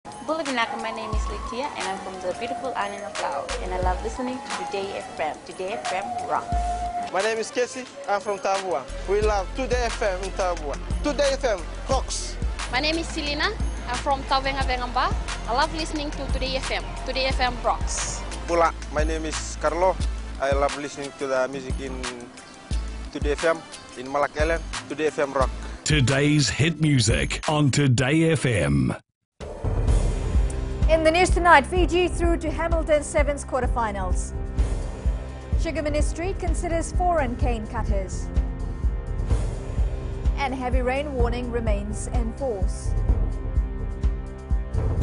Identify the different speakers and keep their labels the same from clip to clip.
Speaker 1: Bulavinaka, my name is Litia and I'm from the beautiful island of Laos and I love listening to Today FM. Today FM rock.
Speaker 2: My name is Casey, I'm from Tabua. We love Today FM in Tabua. Today FM rocks.
Speaker 3: My name is Selina, I'm from Tavenga Vengamba. I love listening to Today FM. Today FM rocks.
Speaker 2: Pula, my name is Carlo. I love listening to the music in Today FM, in Malak Island. Today FM rock.
Speaker 4: Today's hit music on Today FM.
Speaker 5: In the news tonight, Fiji through to Hamilton Sevens quarterfinals. Sugar Ministry considers foreign cane cutters. And heavy rain warning remains in force.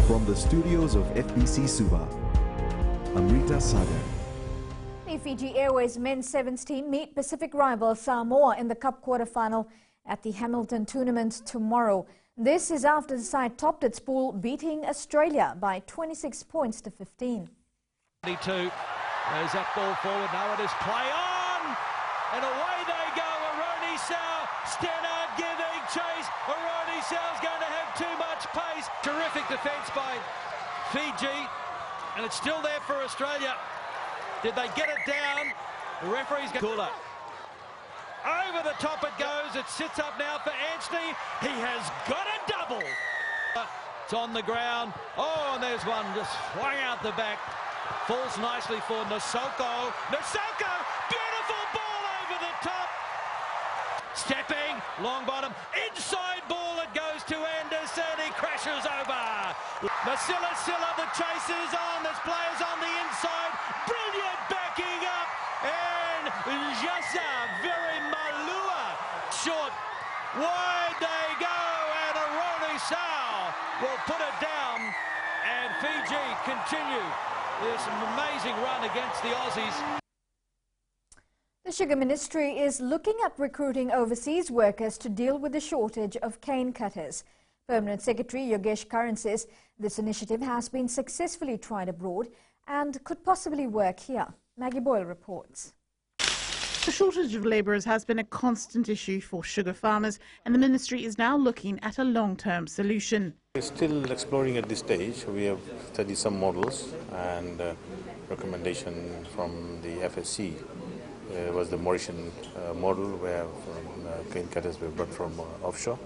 Speaker 6: From the studios of FBC Suba, Amrita Sagar.
Speaker 5: The Fiji Airways men's sevens team meet Pacific rival Samoa in the Cup quarterfinal at the Hamilton tournament tomorrow. This is after the side topped its pool, beating Australia by 26 points to 15.
Speaker 7: 22. There's that ball forward. Now it is play on. And away they go. Aroni Sau. Stannard giving chase. Aroni Sau's going to have too much pace. Terrific defence by Fiji. And it's still there for Australia. Did they get it down? The referee's going to... Over the top it goes. It sits up now for Anstey. He has got a double. It's on the ground. Oh, and there's one just flung out the back. Falls nicely for Nasoko. Nasoko, beautiful ball over the top. Stepping, long bottom. Inside ball, it goes to Anderson. He crashes over. Masila Silla, the chase is on. There's players on the inside. Brilliant backing up. And Jasa, very Malua. Short, wide they go. And Aroni Sau will put it down. And Fiji continue this amazing run against the Aussies.
Speaker 5: The Sugar Ministry is looking at recruiting overseas workers to deal with the shortage of cane cutters. Permanent Secretary Yogesh Karan says this initiative has been successfully tried abroad and could possibly work here. Maggie Boyle reports.
Speaker 8: The shortage of labourers has been a constant issue for sugar farmers, and the ministry is now looking at a long-term solution.
Speaker 9: We're still exploring at this stage. We have studied some models, and recommendation from the FSC was the Mauritian model, where cane cutters were brought from offshore.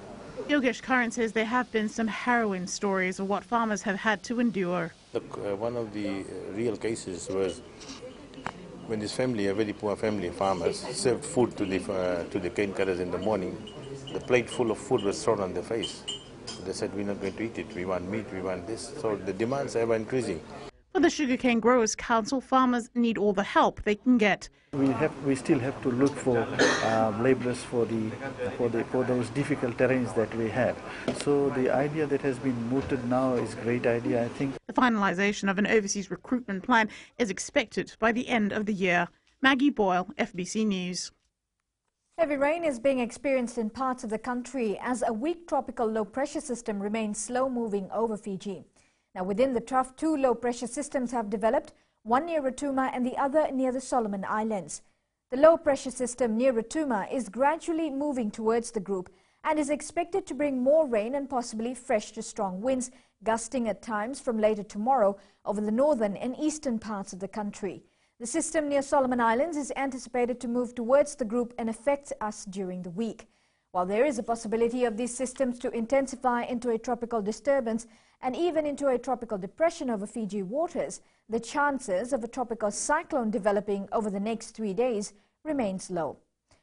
Speaker 8: Yogesh Karan says there have been some harrowing stories of what farmers have had to endure.
Speaker 9: Look, one of the real cases was when this family, a very poor family, farmers, served food to the cane cutters in the morning. The plate full of food was thrown on their face. They said, we're not going to eat it, we want meat, we want this. So the demands are ever increasing.
Speaker 8: For the Sugarcane Growers Council, farmers need all the help they can get.
Speaker 10: We still have to look for labourers for those difficult terrains that we have. So the idea that has been mooted now is a great idea, I think.
Speaker 8: The finalisation of an overseas recruitment plan is expected by the end of the year. Maggie Boyle, FBC News.
Speaker 5: Heavy rain is being experienced in parts of the country as a weak tropical low-pressure system remains slow-moving over Fiji. Now, within the trough, two low-pressure systems have developed, one near Rotuma and the other near the Solomon Islands. The low-pressure system near Rotuma is gradually moving towards the group and is expected to bring more rain and possibly fresh to strong winds, gusting at times from later tomorrow over the northern and eastern parts of the country. The system near Solomon Islands is anticipated to move towards the group and affect us during the week. While there is a possibility of these systems to intensify into a tropical disturbance and even into a tropical depression over Fiji waters, the chances of a tropical cyclone developing over the next 3 days remains low.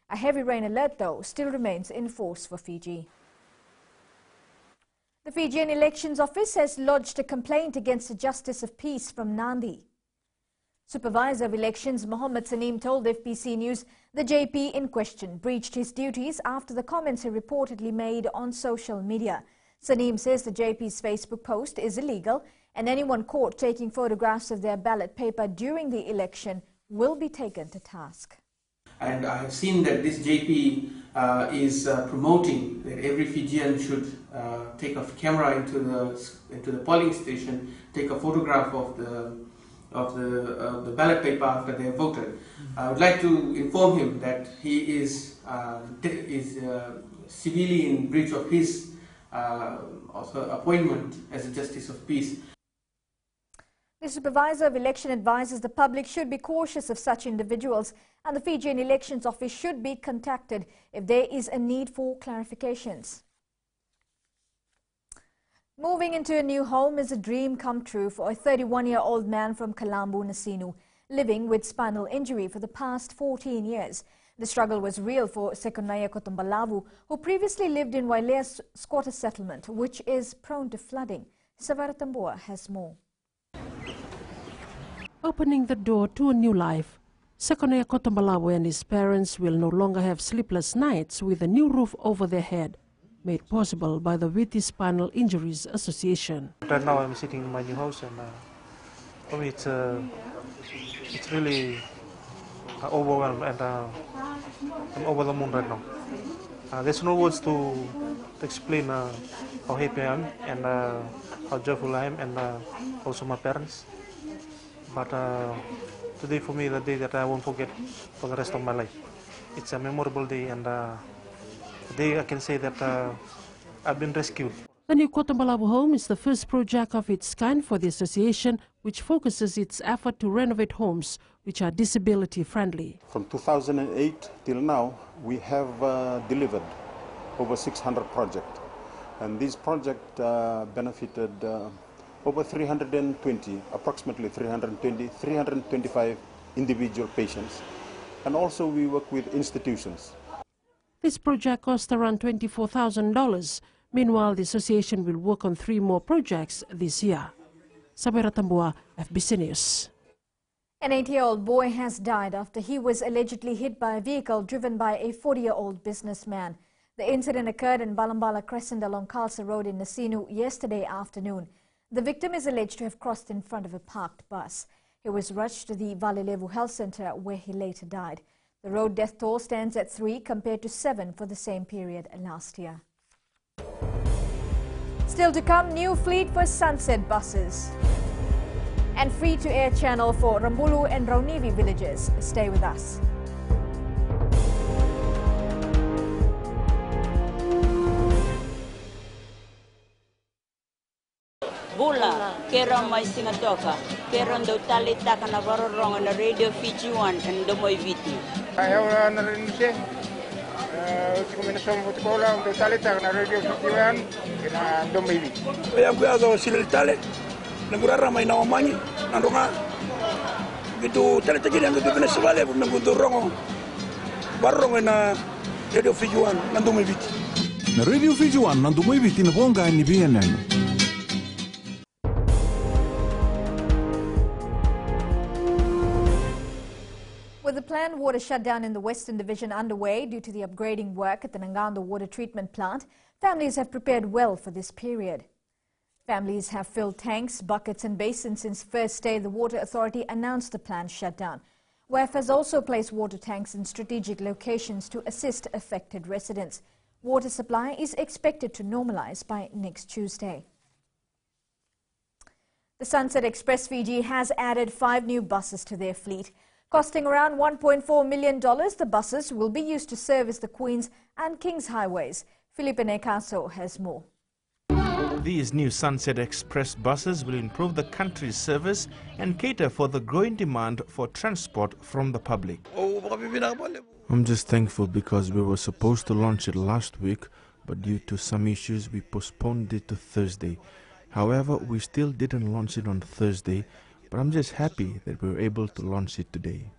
Speaker 5: A heavy rain alert, though, still remains in force for Fiji. The Fijian Elections Office has lodged a complaint against the Justice of Peace from Nadi. Supervisor of Elections Mohammed Saneem told FBC News the JP in question breached his duties after the comments he reportedly made on social media. Saneem says the JP's Facebook post is illegal and anyone caught taking photographs of their ballot paper during the election will be taken to task.
Speaker 11: And I have seen that this JP is promoting that every Fijian should take a camera into the polling station, take a photograph of the ballot paper after they have voted. I would like to inform him that he is severely in breach of his also appointment as a Justice of Peace.
Speaker 5: The Supervisor of Election advises the public should be cautious of such individuals, and the Fijian Elections Office should be contacted if there is a need for clarifications. Moving into a new home is a dream come true for a 31-year-old man from Kalambu, Nasinu, living with spinal injury for the past 14 years. The struggle was real for Sekonaya Kotombalavu, who previously lived in Wailea's squatter settlement, which is prone to flooding. Savara Tambua has more.
Speaker 12: Opening the door to a new life, Sekonaya Kotombalavu and his parents will no longer have sleepless nights with a new roof over their head, made possible by the Viti Spinal Injuries Association.
Speaker 13: Right now I'm sitting in my new house, and for me it's really overwhelmed, and I'm over the moon right now. There's no words to explain how happy I am and how joyful I am, and also my parents. But today for me, the day that I won't forget for the rest of my life. It's a memorable day, and today I can say that I've been rescued.
Speaker 12: The new Kotombalavu home is the first project of its kind for the association, which focuses its effort to renovate homes which are disability friendly.
Speaker 14: From 2008 till now, we have delivered over 600 projects, and these projects benefited over 325 individual patients, and also we work with institutions.
Speaker 12: This project cost around $24,000. Meanwhile, the association will work on 3 more projects this year. Sabera Tambua, FBC News.
Speaker 5: An 8-year-old boy has died after he was allegedly hit by a vehicle driven by a 40-year-old businessman. The incident occurred in Balambala Crescent along Khalsa Road in Nasinu yesterday afternoon. The victim is alleged to have crossed in front of a parked bus. He was rushed to the Valilevu Health Centre, where he later died. The road death toll stands at 3 compared to 7 for the same period last year. Still to come, new fleet for Sunset buses and free-to-air channel for Rambulu and Raunivi villages. Stay with us.
Speaker 15: Bula, kera mai singatoka, kera ndo tali taka na varorong na Radio Fiji 1 and Domoy Viti.
Speaker 16: Ayaw na rin siya. Kombinasyon ko la ndo tali taka na Radio Fiji 1 and Domoy Viti.
Speaker 17: Ayaw ko yazo silil tali, nagurara may nawamanyi, nandunga. Gitu tali tagi yang gitu pinasawale, nagundurong barong na Radio Fiji 1 and Domoy Viti.
Speaker 18: Na Radio Fiji 1 and Domoy Viti na bonga ni BNN.
Speaker 5: With the planned water shutdown in the Western Division underway due to the upgrading work at the Nangando water treatment plant, families have prepared well for this period. Families have filled tanks, buckets and basins since first day the Water Authority announced the planned shutdown. WAF has also placed water tanks in strategic locations to assist affected residents. Water supply is expected to normalize by next Tuesday. The Sunset Express Fiji has added 5 new buses to their fleet. Costing around $1.4 million, the buses will be used to service the Queens and Kings highways. Felipe Necaso has more.
Speaker 19: These new Sunset Express buses will improve the country's service and cater for the growing demand for transport from the public.
Speaker 9: I'm just thankful because we were supposed to launch it last week, but due to some issues we postponed it to Thursday. However, we still didn't launch it on Thursday, but I'm just happy that we were able to launch it today.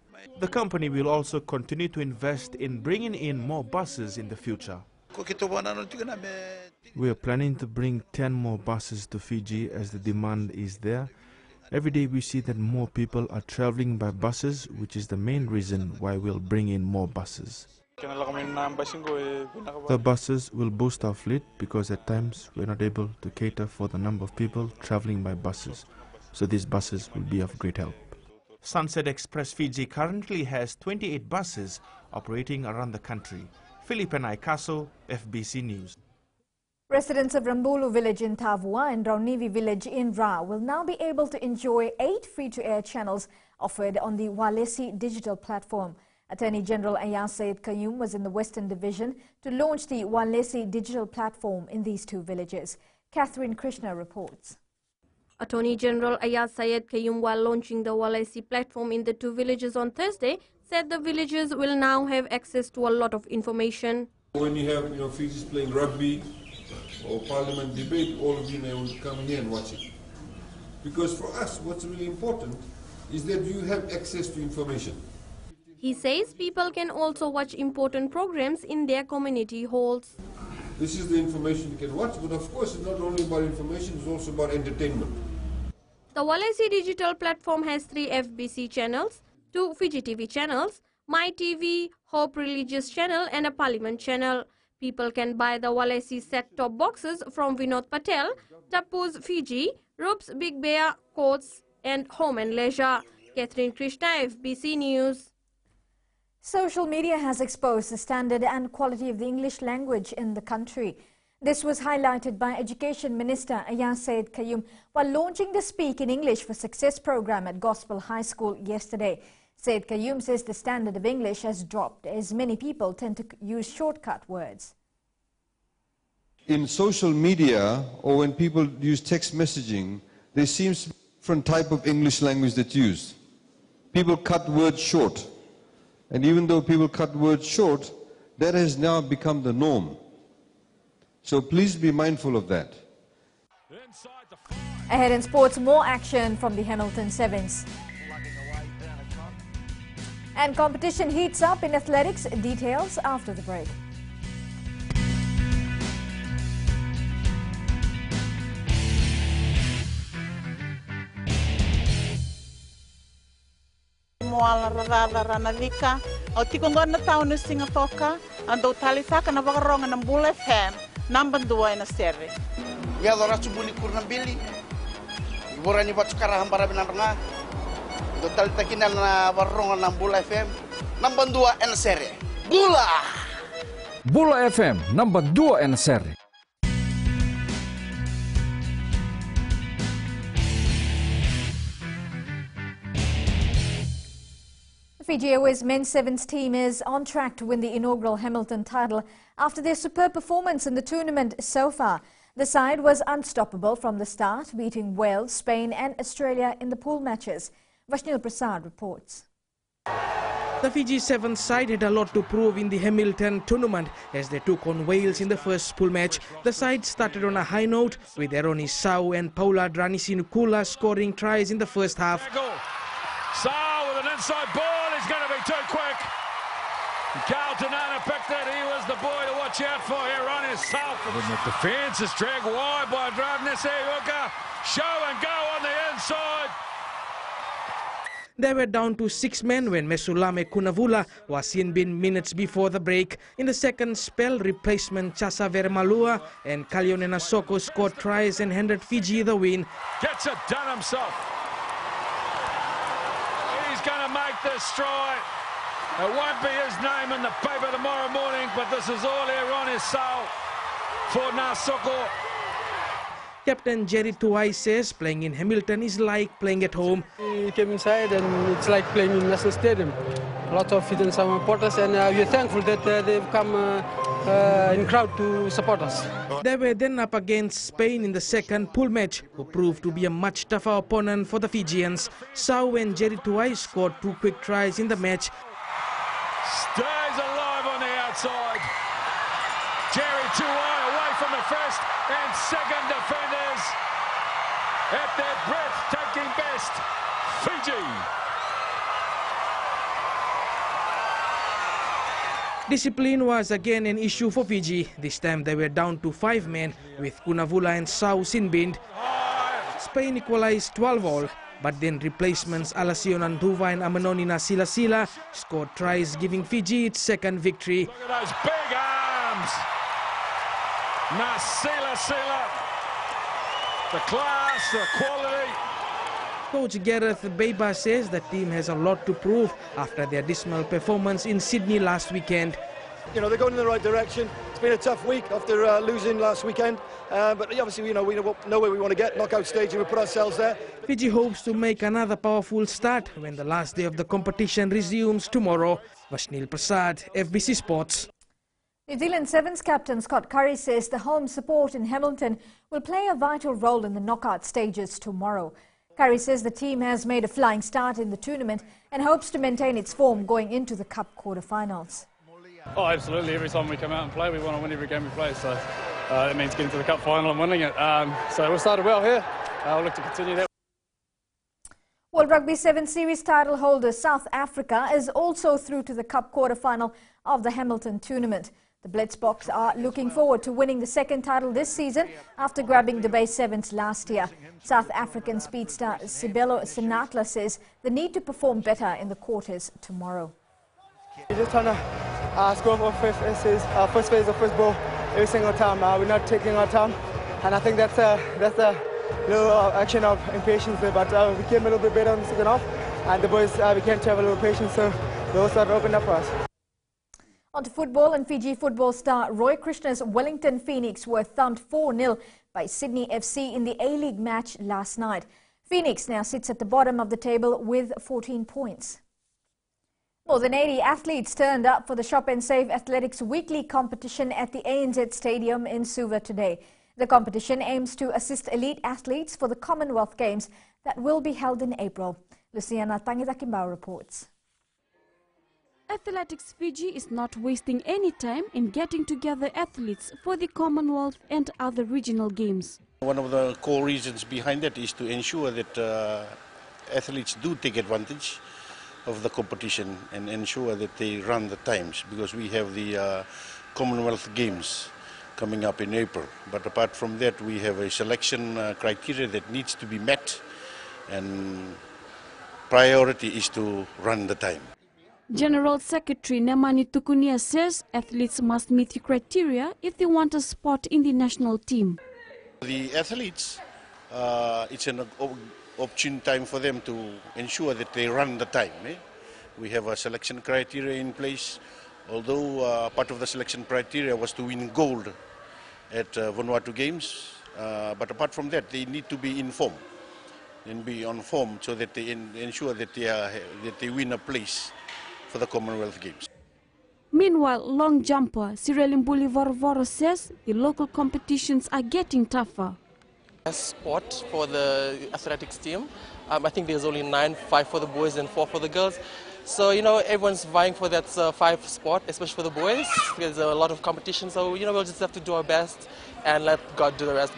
Speaker 19: The company will also continue to invest in bringing in more buses in the future.
Speaker 9: We are planning to bring 10 more buses to Fiji as the demand is there. Every day we see that more people are traveling by buses, which is the main reason why we'll bring in more buses. The buses will boost our fleet because at times we're not able to cater for the number of people traveling by buses. So these buses will be of great help.
Speaker 19: Sunset Express Fiji currently has 28 buses operating around the country. Felipe Naikaso, FBC News.
Speaker 5: Residents of Rambulu village in Tavua and Raunivi village in Ra will now be able to enjoy 8 free-to-air channels offered on the Walesi digital platform. Attorney General Ayaz Sayed Qayyum was in the Western Division to launch the Walesi digital platform in these two villages. Catherine Krishna reports.
Speaker 20: Attorney General Ayaz Sayed Qayyum, while launching the Walesi platform in the two villages on Thursday, said the villages will now have access to a lot of information.
Speaker 21: When you have, Fijis playing rugby or parliament debate, all of you will come here and watch it. Because for us, what's really important is that you have access to information.
Speaker 20: He says people can also watch important programs in their community halls.
Speaker 21: This is the information you can watch, but of course it's not only about information, it's also about entertainment.
Speaker 20: The Walesi digital platform has 3 FBC channels, 2 Fiji TV channels, My TV, Hope Religious channel and a Parliament channel. People can buy the Walesi set-top boxes from Vinod Patel, Tapu's Fiji, Rupe's Big Bear, Courts and Home and Leisure. Catherine Krishna, FBC News.
Speaker 5: Social media has exposed the standard and quality of the English language in the country. This was highlighted by Education Minister Ayaz Sayed Qayyum while launching the Speak in English for Success program at Gospel High School yesterday. Sayed Qayyum says the standard of English has dropped as many people tend to use shortcut words.
Speaker 22: In social media or when people use text messaging, there seems to be a different type of English language that's used. People cut words short. And even though people cut words short, that has now become the norm. So please be mindful of that.
Speaker 5: Ahead in sports, more action from the Hamilton Sevens. And competition heats up in athletics. Details after the break.
Speaker 8: Moala rarara ranavika, o tikongon na tao na singatoka, ando talitaka na wakaronga ng Bull FM, number 2 na seri.
Speaker 23: Ya dora subuli kurnambili, ibora ni batu karahan barabinan nga, do talitakin na wakaronga ng Bull FM, number 2 na seri. Bula!
Speaker 24: Bula FM, number 2 na seri.
Speaker 5: The Fiji Airways men's sevens team is on track to win the inaugural Hamilton title after their superb performance in the tournament so far. The side was unstoppable from the start, beating Wales, Spain and Australia in the pool matches. Vashnil Prasad reports.
Speaker 25: The Fiji Sevens side had a lot to prove in the Hamilton tournament as they took on Wales in the first pool match. The side started on a high note with Eroni Sau and Paula Dranisinikula scoring tries in the first half.
Speaker 7: Sau with an inside ball. He's going to be too quick. Carlton picked it. He was the boy to watch out for here on his self. The defence is dragged wide by Dravnese Uka. Show and go on the inside.
Speaker 25: They were down to 6 men when Mesulame Kunavula was seen bin minutes before the break. In the second spell, replacement Chasa Vermalua and Kalionena Soko scored tries and handed Fiji the win.
Speaker 7: Gets it done himself. Going to make this stride. It won't be his name in the paper tomorrow morning, but this is all here on his soul for Nasoko.
Speaker 25: Captain Jerry Tuai says playing in Hamilton is like playing at home.
Speaker 26: We came inside and it's like playing in National Stadium. A lot of Fijian supporters and we're thankful that they've come in crowd to support us.
Speaker 25: They were then up against Spain in the second pool match, who proved to be a much tougher opponent for the Fijians. Sau and Jerry Tuai scored 2 quick tries in the match.
Speaker 7: Stays alive on the outside. Jerry Tuai away from the first and second defenders at their breathtaking best. Fiji.
Speaker 25: Discipline was again an issue for Fiji. This time they were down to 5 men with Kunavula and Sau Sinbind. Spain equalized 12-all, but then replacements Alasion Anduva and Amanonina Sila scored tries, giving Fiji its second victory.
Speaker 7: Look at those big arms. Sila. The class, the quality.
Speaker 25: Coach Gareth Beiba says the team has a lot to prove after their dismal performance in Sydney last weekend.
Speaker 1: You know, they're going in the right direction. It's been a tough week after losing last weekend, but obviously, you know, we know where we want to get, knockout stage, and we put ourselves there.
Speaker 25: Fiji hopes to make another powerful start when the last day of the competition resumes tomorrow. Vashnil Prasad, FBC Sports.
Speaker 5: New Zealand Sevens captain Scott Curry says the home support in Hamilton will play a vital role in the knockout stages tomorrow. Curry says the team has made a flying start in the tournament and hopes to maintain its form going into the Cup quarterfinals.
Speaker 2: Oh, absolutely. Every time we come out and play, we want to win every game we play. So it means getting to the Cup final and winning it. So we started well here. We'll look to continue that.
Speaker 5: World Rugby 7 Series title holder South Africa is also through to the Cup quarterfinal of the Hamilton tournament. The Blitzboks are looking forward to winning the second title this season after grabbing the Bay Sevens last year. South African speedster Sibelo Senatla says they need to perform better in the quarters tomorrow.
Speaker 3: We're just trying to score for first phase of first ball every single time. We're not taking our time, and I think that's a little action of impatience there. But we came a little bit better in the second half, and the boys began to have a little patience, so they all started to open up for us.
Speaker 5: On to football, and Fiji football star Roy Krishna's Wellington Phoenix were thumped 4-0 by Sydney FC in the A-League match last night. Phoenix now sits at the bottom of the table with 14 points. More than 80 athletes turned up for the Shop and Save Athletics weekly competition at the ANZ Stadium in Suva today. The competition aims to assist elite athletes for the Commonwealth Games that will be held in April. Luciana Tangitakimbao reports.
Speaker 4: Athletics Fiji is not wasting any time in getting together athletes for the Commonwealth and other regional games.
Speaker 23: One of the core reasons behind that is to ensure that athletes do take advantage of the competition and ensure that they run the times, because we have the Commonwealth Games coming up in April. But apart from that, we have a selection criteria that needs to be met, and priority is to run the time.
Speaker 4: General Secretary Nemani Tukunia says athletes must meet the criteria if they want a spot in the national team.
Speaker 23: The athletes, it's an opportune time for them to ensure that they run the time. We have a selection criteria in place, although part of the selection criteria was to win gold at Vanuatu Games. But apart from that, they need to be in form and be on form so that they ensure that they win a place for the Commonwealth Games.
Speaker 4: Meanwhile, long jumper Cyril Mbuli Vorvoro says the local competitions are getting tougher.
Speaker 6: A spot for the athletics team. I think there's only 9, 5 for the boys and 4 for the girls. So, you know, everyone's vying for that 5 spot, especially for the boys. There's a lot of competition, so, you know, we'll just have to do our best and let God do the rest.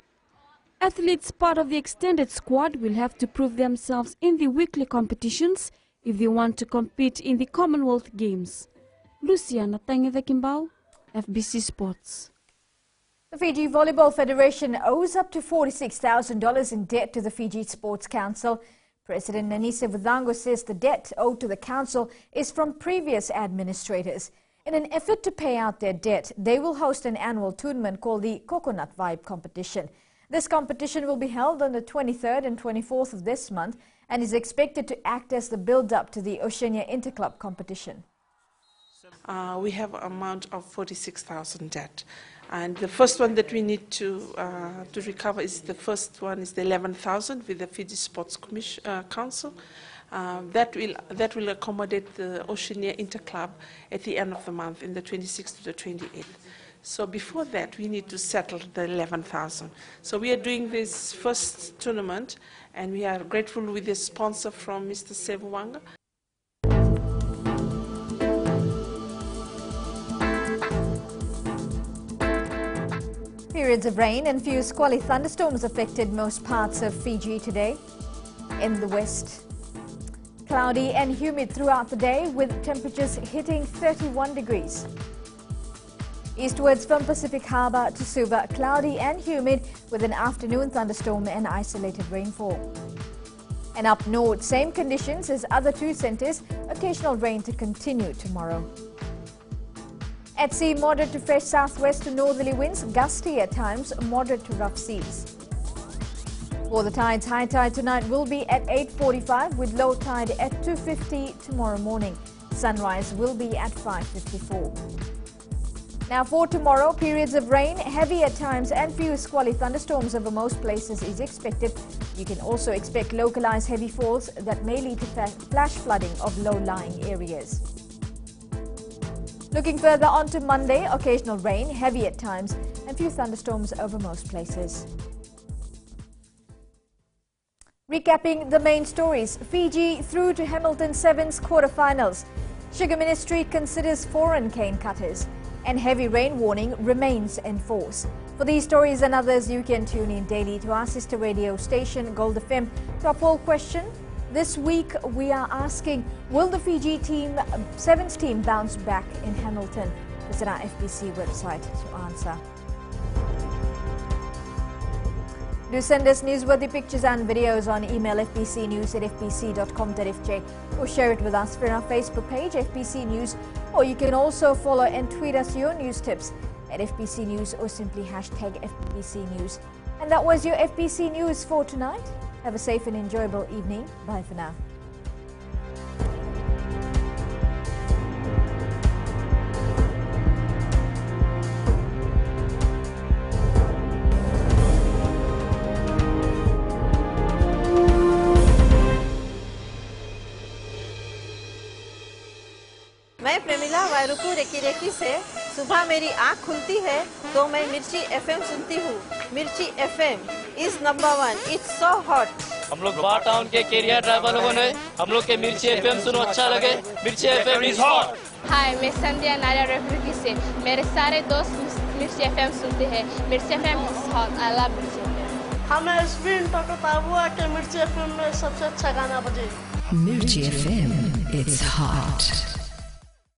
Speaker 4: Athletes part of the extended squad will have to prove themselves in the weekly competitions if they want to compete in the Commonwealth Games. Luciana Tangitakimbao, FBC Sports.
Speaker 5: The Fiji Volleyball Federation owes up to $46,000 in debt to the Fiji Sports Council. President Nanise Vudango says the debt owed to the council is from previous administrators. In an effort to pay out their debt, they will host an annual tournament called the Coconut Vibe Competition. This competition will be held on the 23rd and 24th of this month and is expected to act as the build-up to the Oceania Interclub competition.
Speaker 10: We have an amount of 46,000 debt, and the first one that we need to recover is the 11,000 with the Fiji Sports Council. That will accommodate the Oceania Interclub at the end of the month, in the 26th to the 28th. So before that, we need to settle the 11,000. So we are doing this first tournament, and we are grateful with the sponsor from Mr. Sevuanga.
Speaker 5: Periods of rain and few squally thunderstorms affected most parts of Fiji today. In the west, cloudy and humid throughout the day with temperatures hitting 31 degrees. Eastwards from Pacific Harbour to Suva, cloudy and humid with an afternoon thunderstorm and isolated rainfall. And up north, same conditions as other two centres, occasional rain to continue tomorrow. At sea, moderate to fresh southwest to northerly winds, gusty at times, moderate to rough seas. For the tides, high tide tonight will be at 8:45 with low tide at 2:50 tomorrow morning. Sunrise will be at 5:54. Now for tomorrow, periods of rain, heavy at times and few squally thunderstorms over most places is expected. You can also expect localized heavy falls that may lead to flash flooding of low-lying areas. Looking further on to Monday, occasional rain, heavy at times and few thunderstorms over most places. Recapping the main stories, Fiji through to Hamilton Sevens quarterfinals. Sugar Ministry considers foreign cane cutters. And heavy rain warning remains in force. For these stories and others, you can tune in daily to our sister radio station, Gold FM. To our poll question, this week we are asking, will the Fiji Sevens team bounce back in Hamilton? Visit our FBC website to answer. Do send us newsworthy pictures and videos on email fbcnews@fbc.com.fj or share it with us through our Facebook page, FBC News, or you can also follow and tweet us your news tips at FBC News or simply hashtag FBC News. And that was your FBC News for tonight. Have a safe and enjoyable evening. Bye for now.
Speaker 11: मैं Premila वायरुकू recce से सुबह मेरी आँख खुलती है तो मैं मिर्ची FM सुनती हूँ। मिर्ची FM is number 1. It's so hot.
Speaker 12: हम लोग बार टाउन के कैरियर ड्राइवर लोगों ने हम लोग के मिर्ची FM सुनो अच्छा लगे। मिर्ची FM is hot.
Speaker 13: हाय, मैं संध्या नारिया रेकी से मेरे सारे दोस्त मिर्ची FM सुनते हैं। मिर्ची FM is hot. I love मिर्ची FM.
Speaker 14: हमें स्पिन पकड़ता हुआ कि मिर्ची FM में सबसे अच्छा गाना बजे।
Speaker 15: Mirchi FM, it's hot.